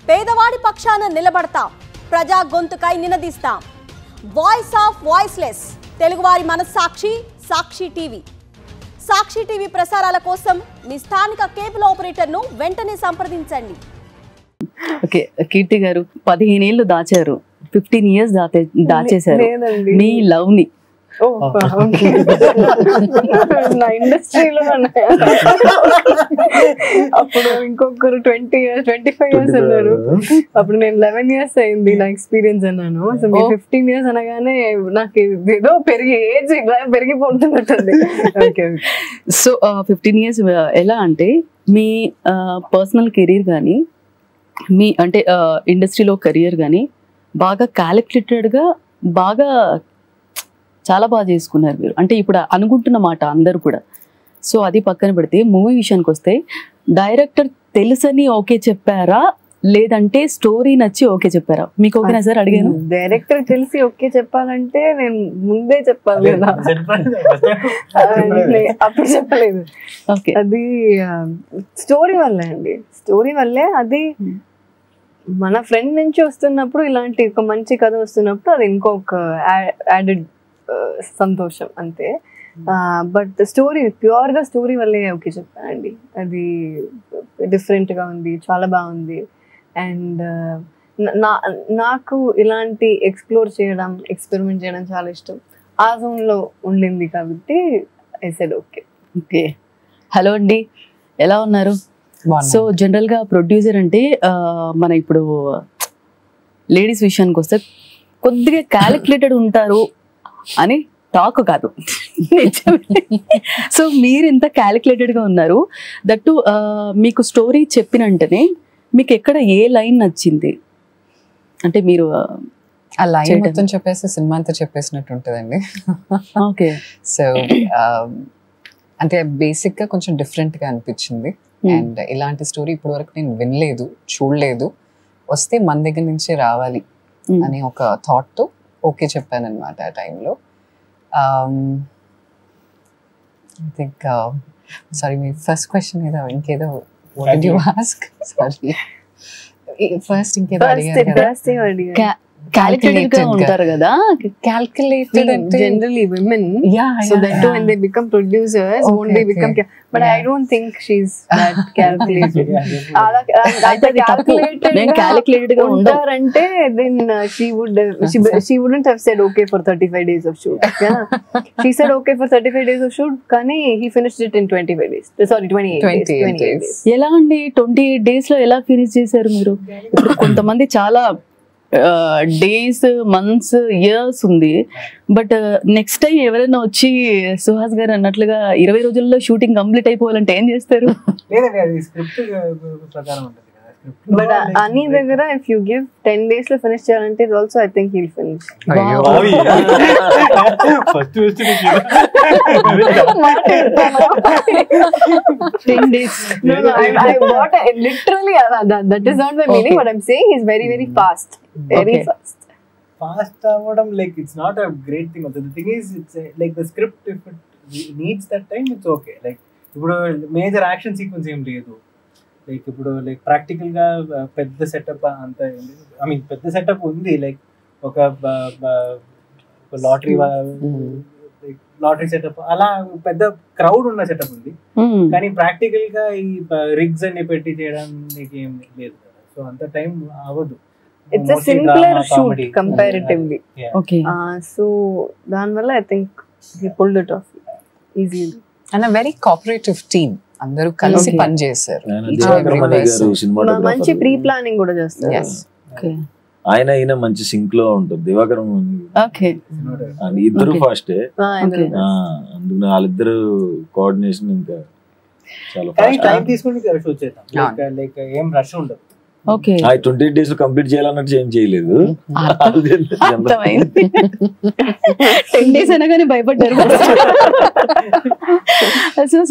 పేదవాడి పక్షాన నిలబడతాం, ప్రజా గొంతుకై నినదిస్తాం. వాయిస్ ఆఫ్ వాయిస్లెస్, తెలుగువారి మనస్సాక్షి సాక్షి టీవీ. సాక్షి టీవీ ప్రసారాల కోసం మీ స్థానిక కేబుల్ ఆపరేటర్ను వెంటనే సంప్రదించండి. ఓకే, కీర్తి గారు 15 ఏళ్ళు దాచారు, 15 years దాచేశారు మీ లవ్ ని. నా ఇండస్ట్రీలో అప్పుడు ఇంకొకరు 20 years 25 years అన్నారు. అప్పుడు నేను 11 years అయింది నా ఎక్స్పీరియన్స్ అన్నాను. సో మీరు 15 years అనగానే నాకు ఏదో ఏజ్ పెరిగిపోతున్నట్టుంది. సో 15 years ఎలా అంటే మీ పర్సనల్ కెరీర్ కానీ మీ అంటే ఇండస్ట్రీలో కెరియర్ కానీ బాగా క్యాలిక్యులేటెడ్గా బాగా చాలా బాగా చేసుకున్నారు మీరు. అంటే ఇప్పుడు అనుకుంటున్న మాట అందరూ కూడా. సో అది పక్కన పెడితే మూవీ విషయానికి వస్తే డైరెక్టర్ తెలుసని ఓకే చెప్పారా, లేదంటే స్టోరీ నచ్చి ఓకే చెప్పారా? మీకు ఓకేనా సార్ అడిగాను. డైరెక్టర్ తెలిసి ఓకే చెప్పాలంటే నేను ముందే చెప్పాలి కదా, అప్పుడు చెప్పలేదు. ఓకే, అది స్టోరీ వల్లే అండి. స్టోరీ వల్లే అది మన ఫ్రెండ్ నుంచి వస్తున్నప్పుడు, ఇలాంటి ఒక మంచి కథ వస్తున్నప్పుడు అది ఇంకొక యాడెడ్ సంతోషం అంతే. బట్ స్టోరీ ప్యూర్గా స్టోరీ వల్లే ఓకే చెప్పానండి. అది డిఫరెంట్గా ఉంది, చాలా బాగుంది. అండ్ నాకు ఇలాంటి ఎక్స్ప్లోర్ చేయడం, ఎక్స్పెరిమెంట్ చేయడం చాలా ఇష్టం. ఆ జోన్లో ఉండింది కాబట్టి I said okay. Okay, hello అండి, ఎలా ఉన్నారు? సో జనరల్గా ప్రొడ్యూసర్ అంటే మన ఇప్పుడు లేడీస్ విషయానికి వస్తే కొద్దిగా క్యాలిక్యులేటెడ్ ఉంటారు అని టాక్ కాదు. సో మీరు ఎంత క్యాలిక్యులేటెడ్గా ఉన్నారు. దట్టు మీకు స్టోరీ చెప్పినంటనే మీకు ఎక్కడ ఏ లైన్ నచ్చింది? అంటే మీరు ఆ లైన్ మొత్తం చెప్పేసి సినిమా అంతా చెప్పేసినట్టు ఉంటుందండి. ఓకే, సో అంటే బేసిక్గా కొంచెం డిఫరెంట్గా అనిపించింది. అండ్ ఇలాంటి స్టోరీ ఇప్పటి వరకు నేను వినలేదు, చూడలేదు. వస్తే మన దగ్గర నుంచే రావాలి అని ఒక థాట్తో ఓకే చెప్పాను అనమాట ఆ టైంలో. I think sorry, me first question ఏదో ఇంకేదో సారీ ఫస్ట్ ఇంకేదో అడిగారు. క్యాలిక్యులేటెడ్ గా ఉంటారు కదా. Calculated అంటే generally women, so that too when they become producers, won't they become but I don't think she's that calculated. calculated గా ఉంటారంటే then she wouldn't have said okay for 35 days of shoot. She said okay for 35 days of shoot, కానీ he finished it in 25 days. Sorry, 28 days. ఎలా అండి 28 days లో ఎలా finish చేశారు మీరు? ఇప్పుడు కొంతమంది చాలా డేస్, మంత్స్, ఇయర్స్ ఉంది. బట్ నెక్స్ట్ టైం ఎవరైనా వచ్చి సుహాస్ గారు అన్నట్లుగా 20 రోజుల్లో షూటింగ్ కంప్లీట్ అయిపోవాలంటే ఏం చేస్తారు? But Ani దగ్గర if you give 10 days లో ఫినిష్ చేయాలంటే also I think he'll finish. First 10 days. No, I what literally that is not the meaning. What I'm saying is very fast, very fast. Fast avodam, like it's not a great thing. Also the thing is, it's like the script, if it needs that time, it's okay. Like ఇప్పుడు major action sequence ఏం లేదు. Like ఇప్పుడు like practical గా పెద్ద setup అంత, I mean పెద్ద setup ఉంది. Like ఒక లాటరీ సెటప్, అలా పెద్ద క్రౌడ్ ఉన్న సెటప్ ఉంది. కానీ ప్రాక్టికల్ గా ఈ రిగ్స్ అన్ని పెట్టి చేయడానికి ఏం లేదు కదా. సో అంత టైం అవ్వదు. It's a simpler shoot comparatively. Okay. So danvalla I think he pulled it off easily. And a very cooperative team. అందరూ కలిసి పని చేశారు. మంచి ప్రీ ప్లానింగ్ కూడా చేస్తారు. ఆయన అయినా మంచి సింక్ లో ఉంటుంది. దివాకరం ఇద్దరు ఫాస్ట్, అందుకు వాళ్ళిద్దరు కోఆర్డినేషన్ ఇంకా చాలా టైం తీసుకుని షూట్ చేద్దాం. లైక్ ఏం రష్ ఉండదు. 28 days లో కంప్లీట్ చేయాలన్నట్టు ఏం చేయలేదు. 10 days అనగానే భయపడ్డారు.